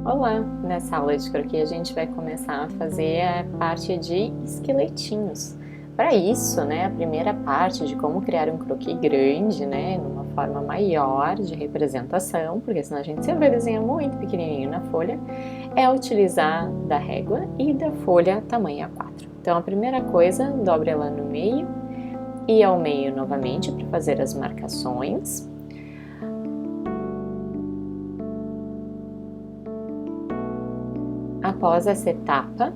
Olá! Nessa aula de croquis a gente vai começar a fazer a parte de esqueletinhos. Para isso, a primeira parte de como criar um croquis grande, numa forma maior de representação, porque senão a gente sempre vai desenhar muito pequenininho na folha, é utilizar da régua e da folha tamanho A4. Então a primeira coisa, dobre ela no meio e ao meio novamente para fazer as marcações. Após essa etapa,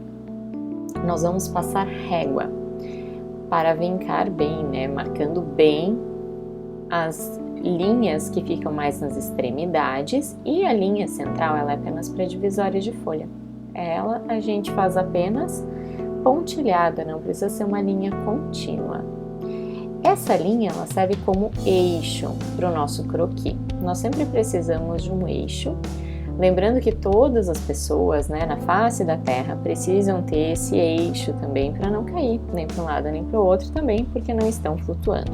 nós vamos passar régua para vincar bem, marcando bem as linhas que ficam mais nas extremidades, e a linha central ela é apenas para divisória de folha. Ela a gente faz apenas pontilhada, não precisa ser uma linha contínua. Essa linha ela serve como eixo para o nosso croquis. Nós sempre precisamos de um eixo. Lembrando que todas as pessoas, na face da Terra precisam ter esse eixo também para não cair nem para um lado nem para o outro também, porque não estão flutuando.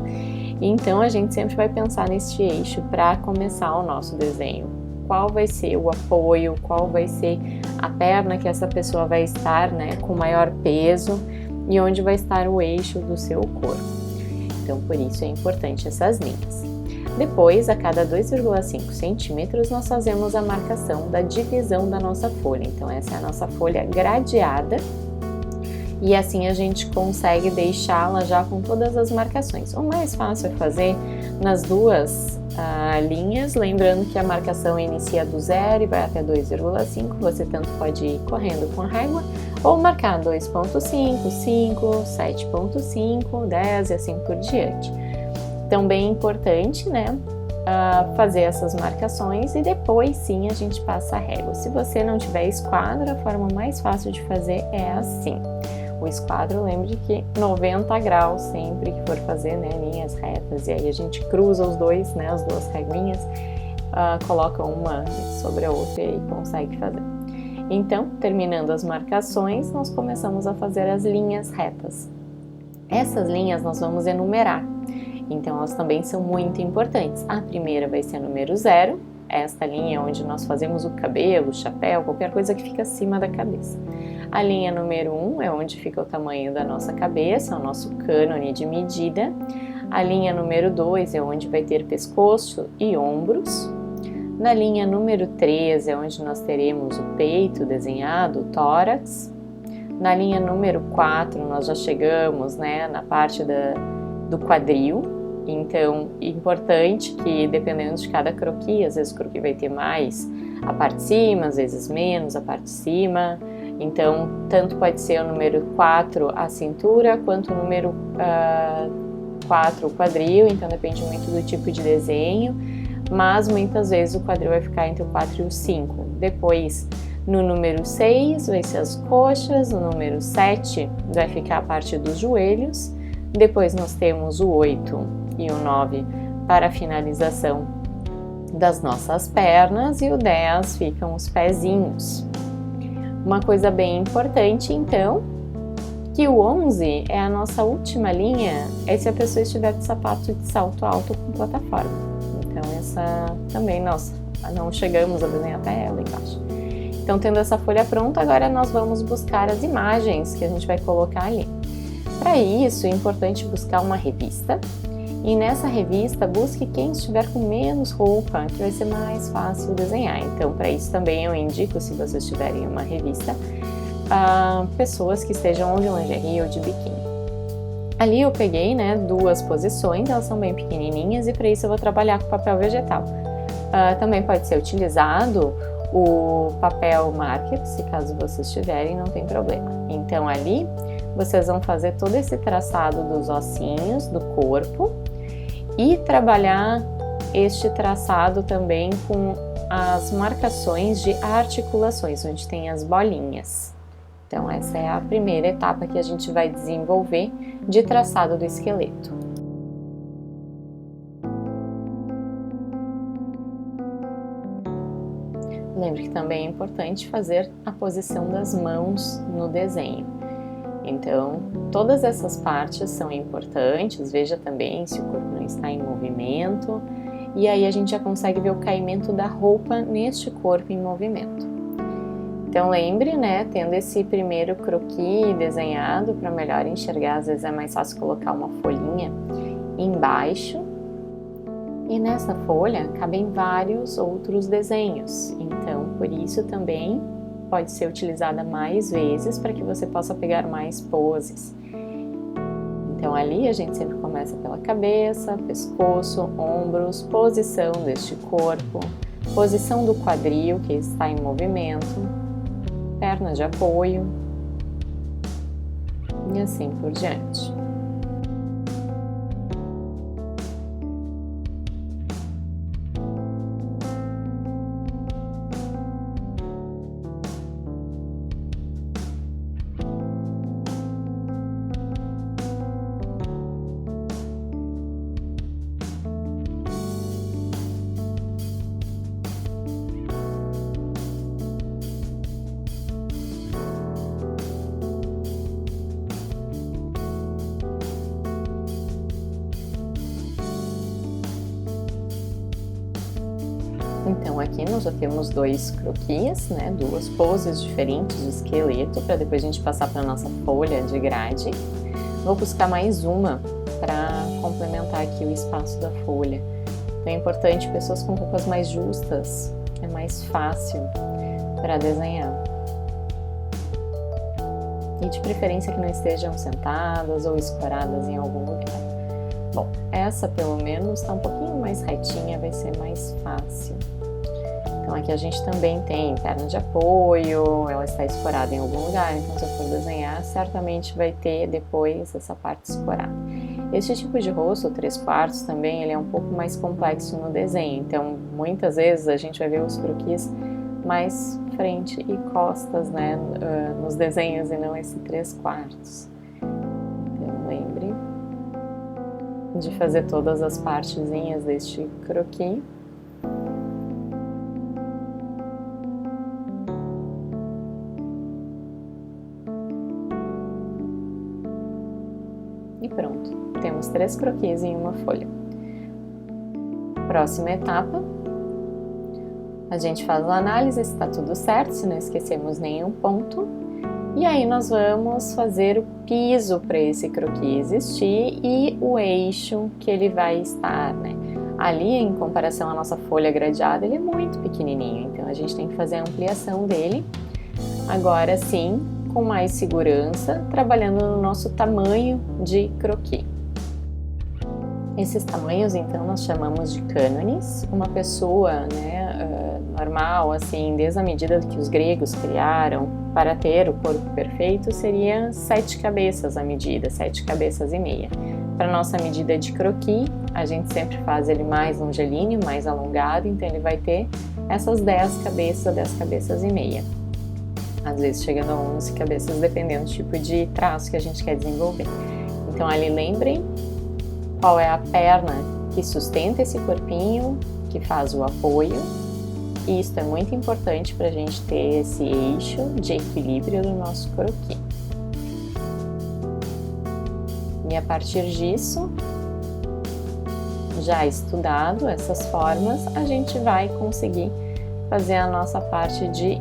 Então a gente sempre vai pensar neste eixo para começar o nosso desenho. Qual vai ser o apoio, qual vai ser a perna que essa pessoa vai estar, com maior peso, e onde vai estar o eixo do seu corpo. Então por isso é importante essas linhas. Depois, a cada 2,5 centímetros, nós fazemos a marcação da divisão da nossa folha. Então essa é a nossa folha gradeada e assim a gente consegue deixá-la já com todas as marcações. O mais fácil é fazer nas duas linhas, lembrando que a marcação inicia do 0 e vai até 2,5. Você tanto pode ir correndo com a régua ou marcar 2,5, 5, 7,5, 10 e assim por diante. Então, bem importante, fazer essas marcações e depois sim a gente passa a régua. Se você não tiver esquadro, a forma mais fácil de fazer é assim. O esquadro, lembre que 90 graus sempre que for fazer, linhas retas, e aí a gente cruza os dois, as duas reguinhas, coloca uma sobre a outra e consegue fazer. Então, terminando as marcações, nós começamos a fazer as linhas retas. Essas linhas nós vamos enumerar. Então, elas também são muito importantes. A primeira vai ser a número 0, esta linha onde nós fazemos o cabelo, o chapéu, qualquer coisa que fica acima da cabeça. A linha número 1 é onde fica o tamanho da nossa cabeça, o nosso cânone de medida. A linha número 2 é onde vai ter pescoço e ombros. Na linha número 3 é onde nós teremos o peito desenhado, o tórax. Na linha número 4 nós já chegamos, na parte do quadril. Então, importante que dependendo de cada croquis, às vezes o croquis vai ter mais a parte de cima, às vezes menos a parte de cima. Então, tanto pode ser o número 4 a cintura, quanto o número 4 o quadril, então depende muito do tipo de desenho, mas muitas vezes o quadril vai ficar entre o 4 e o 5. Depois, no número 6 vai ser as coxas, no número 7 vai ficar a parte dos joelhos. Depois nós temos o 8 e o 9 para a finalização das nossas pernas, e o 10 ficam os pezinhos. Uma coisa bem importante, então, que o 11 é a nossa última linha, é se a pessoa estiver de sapato de salto alto com plataforma. Então essa também nós não chegamos a desenhar até ela embaixo. Então, tendo essa folha pronta, agora nós vamos buscar as imagens que a gente vai colocar ali. Para isso, é importante buscar uma revista, e nessa revista busque quem estiver com menos roupa, que vai ser mais fácil desenhar. Então, para isso também eu indico, se vocês tiverem uma revista, pessoas que estejam ou de lingerie ou de biquíni. Ali eu peguei, duas posições, elas são bem pequenininhas, e para isso eu vou trabalhar com papel vegetal. Também pode ser utilizado o papel marker, se caso vocês tiverem, não tem problema. Então ali vocês vão fazer todo esse traçado dos ossinhos do corpo e trabalhar este traçado também com as marcações de articulações, onde tem as bolinhas. Então essa é a primeira etapa que a gente vai desenvolver de traçado do esqueleto. Lembre que também é importante fazer a posição das mãos no desenho. Então, todas essas partes são importantes, veja também se o corpo não está em movimento, e aí a gente já consegue ver o caimento da roupa neste corpo em movimento. Então lembre, né, tendo esse primeiro croquis desenhado para melhor enxergar, às vezes é mais fácil colocar uma folhinha embaixo. E nessa folha cabem vários outros desenhos, então por isso também pode ser utilizada mais vezes para que você possa pegar mais poses. Então ali a gente sempre começa pela cabeça, pescoço, ombros, posição deste corpo, posição do quadril que está em movimento, perna de apoio e assim por diante. Então aqui nós já temos dois croquis, né, duas poses diferentes de esqueleto, para depois a gente passar para a nossa folha de grade. Vou buscar mais uma para complementar aqui o espaço da folha. Então é importante pessoas com roupas mais justas, é mais fácil para desenhar. E de preferência que não estejam sentadas ou escoradas em algum lugar. Bom, essa pelo menos está um pouquinho mais retinha, vai ser mais fácil. Então aqui a gente também tem perna de apoio, ela está escorada em algum lugar, então se eu for desenhar, certamente vai ter depois essa parte escorada. Este tipo de rosto, 3/4 também, ele é um pouco mais complexo no desenho, então muitas vezes a gente vai ver os croquis mais frente e costas, né, nos desenhos e não esse 3/4. Então lembre de fazer todas as partezinhas deste croquis. E pronto, temos 3 croquis em uma folha. Próxima etapa, a gente faz a análise se está tudo certo, se não esquecemos nenhum ponto. E aí nós vamos fazer o piso para esse croquis existir e o eixo que ele vai estar, né? Ali, em comparação à nossa folha gradeada, ele é muito pequenininho, então a gente tem que fazer a ampliação dele. Agora sim, com mais segurança, trabalhando no nosso tamanho de croquis. Esses tamanhos, então, nós chamamos de cânones. Uma pessoa, né, normal, assim, desde a medida que os gregos criaram para ter o corpo perfeito, seria 7 cabeças a medida, 7 cabeças e meia. Para nossa medida de croquis, a gente sempre faz ele mais longilíneo, mais alongado, então ele vai ter essas 10 cabeças e meia. Às vezes chegando a 11 cabeças, dependendo do tipo de traço que a gente quer desenvolver. Então ali lembrem qual é a perna que sustenta esse corpinho, que faz o apoio. E isso é muito importante para a gente ter esse eixo de equilíbrio do nosso croquis. E a partir disso, já estudado essas formas, a gente vai conseguir fazer a nossa parte de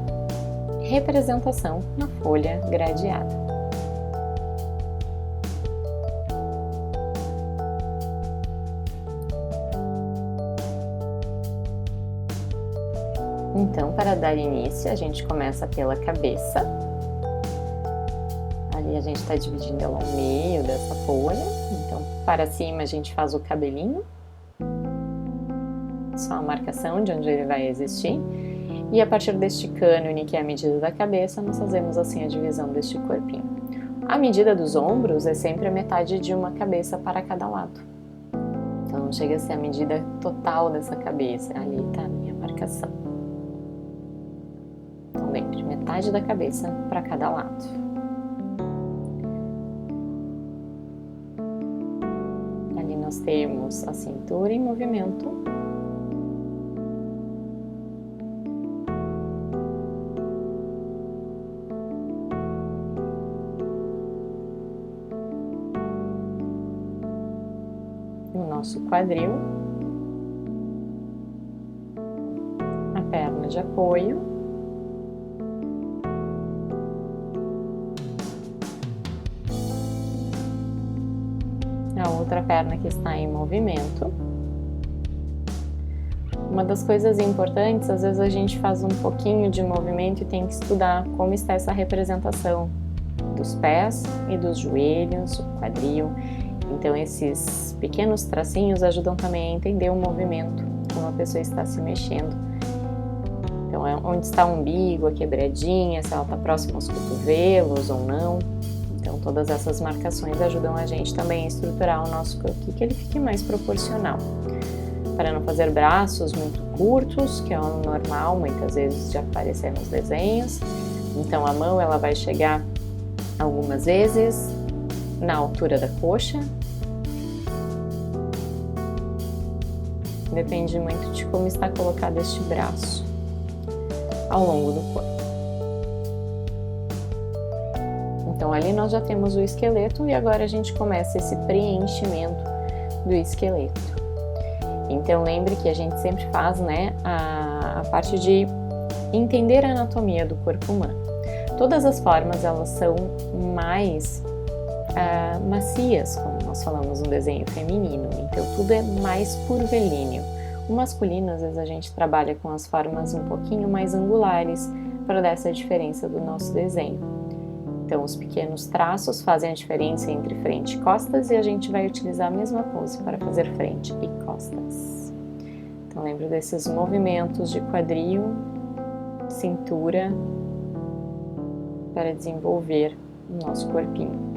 representação na folha gradeada. Então, para dar início, a gente começa pela cabeça. Ali a gente está dividindo ela ao meio dessa folha. Então, para cima a gente faz o cabelinho. Só a marcação de onde ele vai existir. E a partir deste cânone, que é a medida da cabeça, nós fazemos assim a divisão deste corpinho. A medida dos ombros é sempre a metade de uma cabeça para cada lado. Então não chega a ser a medida total dessa cabeça. Ali está a minha marcação. Então lembre, metade da cabeça para cada lado. Ali nós temos a cintura em movimento. O nosso quadril, a perna de apoio, outra perna que está em movimento. Uma das coisas importantes, às vezes a gente faz um pouquinho de movimento e tem que estudar como está essa representação dos pés e dos joelhos, o quadril. Então esses pequenos tracinhos ajudam também a entender o movimento, como a pessoa está se mexendo. Então é onde está o umbigo, a quebradinha, se ela está próxima aos cotovelos ou não. Então todas essas marcações ajudam a gente também a estruturar o nosso croquis, que ele fique mais proporcional. Para não fazer braços muito curtos, que é o normal muitas vezes de aparecer nos desenhos. Então a mão ela vai chegar algumas vezes na altura da coxa. Depende muito de como está colocado este braço ao longo do corpo. Então ali nós já temos o esqueleto e agora a gente começa esse preenchimento do esqueleto. Então lembre que a gente sempre faz, né, a parte de entender a anatomia do corpo humano. Todas as formas elas são mais macias, como nós falamos no desenho feminino, então tudo é mais curvilíneo. O masculino, às vezes a gente trabalha com as formas um pouquinho mais angulares para dar essa diferença do nosso desenho. Então os pequenos traços fazem a diferença entre frente e costas e a gente vai utilizar a mesma pose para fazer frente e costas. Então lembra desses movimentos de quadril, cintura, para desenvolver o nosso corpinho.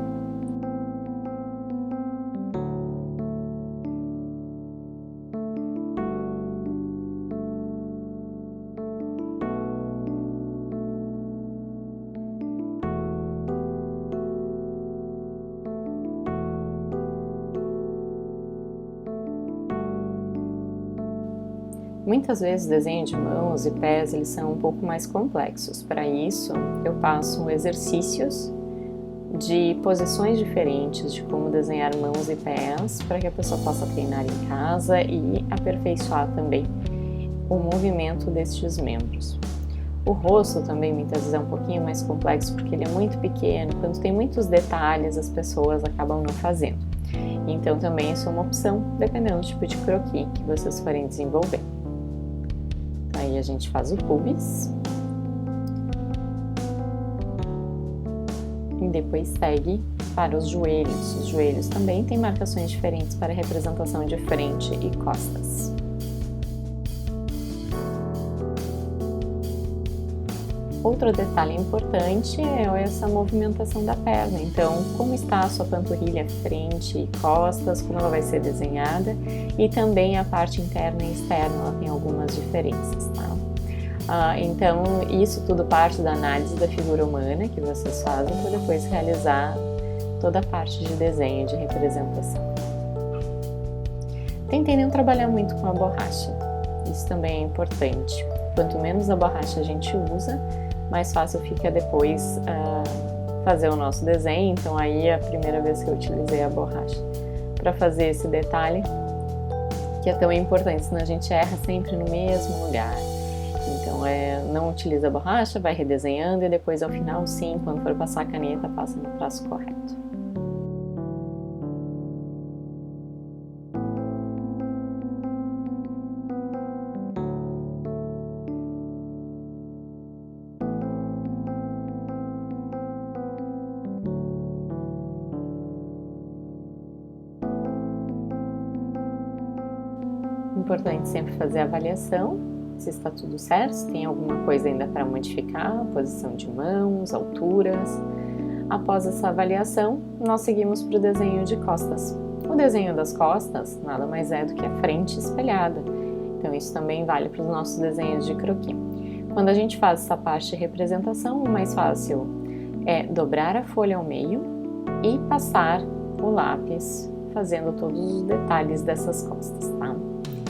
Muitas vezes o desenho de mãos e pés eles são um pouco mais complexos. Para isso, eu passo exercícios de posições diferentes de como desenhar mãos e pés para que a pessoa possa treinar em casa e aperfeiçoar também o movimento destes membros. O rosto também muitas vezes é um pouquinho mais complexo porque ele é muito pequeno, quando tem muitos detalhes as pessoas acabam não fazendo. Então também isso é uma opção, dependendo do tipo de croquis que vocês forem desenvolver. Aí a gente faz o pubis e depois segue para os joelhos. Os joelhos também têm marcações diferentes para a representação de frente e costas. Outro detalhe importante é essa movimentação da perna. Então, como está a sua panturrilha, frente e costas, como ela vai ser desenhada, e também a parte interna e externa, ela tem algumas diferenças, tá? Então, isso tudo parte da análise da figura humana que vocês fazem para depois realizar toda a parte de desenho, de representação. Tentem não trabalhar muito com a borracha, isso também é importante. Quanto menos a borracha a gente usa, mais fácil fica depois fazer o nosso desenho. Então aí é a primeira vez que eu utilizei a borracha para fazer esse detalhe, que é tão importante, senão a gente erra sempre no mesmo lugar. Então não utiliza a borracha, vai redesenhando e depois ao final sim, quando for passar a caneta, passa no traço correto. Importante sempre fazer a avaliação, se está tudo certo, se tem alguma coisa ainda para modificar, posição de mãos, alturas. Após essa avaliação, nós seguimos para o desenho de costas. O desenho das costas nada mais é do que a frente espelhada, então isso também vale para os nossos desenhos de croquis. Quando a gente faz essa parte de representação, o mais fácil é dobrar a folha ao meio e passar o lápis, fazendo todos os detalhes dessas costas, tá?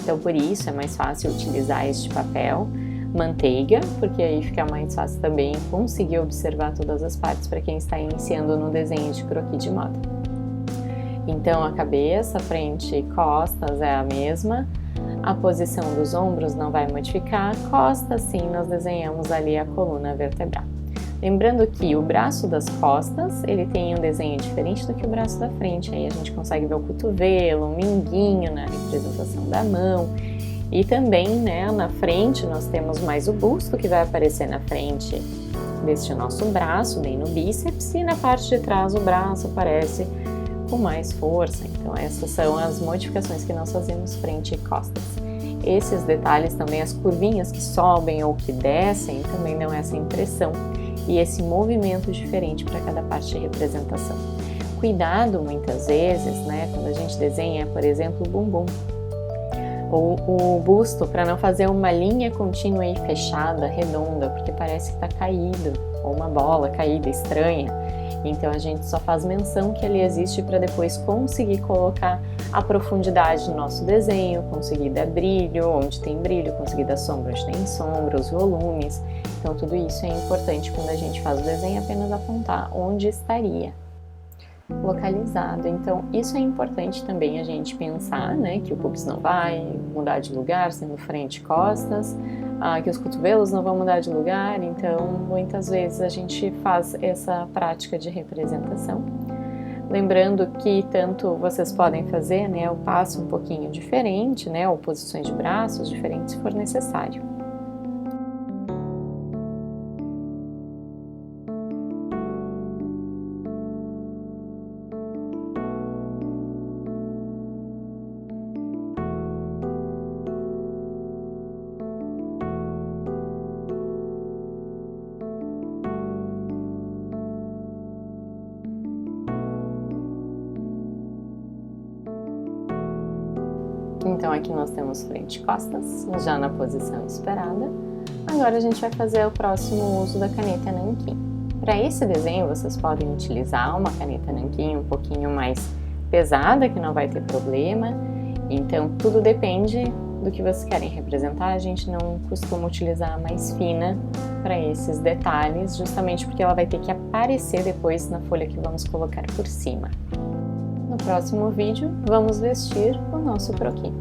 Então, por isso é mais fácil utilizar este papel manteiga, porque aí fica mais fácil também conseguir observar todas as partes para quem está iniciando no desenho de croquis de moda. Então, a cabeça, frente e costas é a mesma, a posição dos ombros não vai modificar, costas sim, nós desenhamos ali a coluna vertebral. Lembrando que o braço das costas, ele tem um desenho diferente do que o braço da frente. Aí a gente consegue ver o cotovelo, o minguinho na representação da mão. E também, né, na frente nós temos mais o busto, que vai aparecer na frente deste nosso braço, bem no bíceps, e na parte de trás o braço aparece com mais força. Então essas são as modificações que nós fazemos frente e costas. Esses detalhes também, as curvinhas que sobem ou que descem, também dão essa impressão e esse movimento diferente para cada parte de representação. Cuidado muitas vezes, né, quando a gente desenha, por exemplo, o bumbum ou o busto, para não fazer uma linha contínua e fechada, redonda, porque parece que está caído, ou uma bola caída, estranha. Então a gente só faz menção que ele existe para depois conseguir colocar a profundidade no nosso desenho, conseguir dar brilho onde tem brilho, conseguir dar sombra onde tem sombra, os volumes. Então tudo isso é importante quando a gente faz o desenho, apenas apontar onde estaria localizado. Então isso é importante também a gente pensar, né, que o pubis não vai mudar de lugar, sendo frente e costas, que os cotovelos não vão mudar de lugar. Então muitas vezes a gente faz essa prática de representação. Lembrando que tanto vocês podem fazer, né, o passo um pouquinho diferente, né, ou posições de braços diferentes se for necessário. Então aqui nós temos frente e costas, já na posição esperada. Agora a gente vai fazer o próximo uso da caneta nanquim. Para esse desenho vocês podem utilizar uma caneta nanquim um pouquinho mais pesada, que não vai ter problema. Então tudo depende do que vocês querem representar. A gente não costuma utilizar a mais fina para esses detalhes, justamente porque ela vai ter que aparecer depois na folha que vamos colocar por cima. No próximo vídeo, vamos vestir o nosso croquis.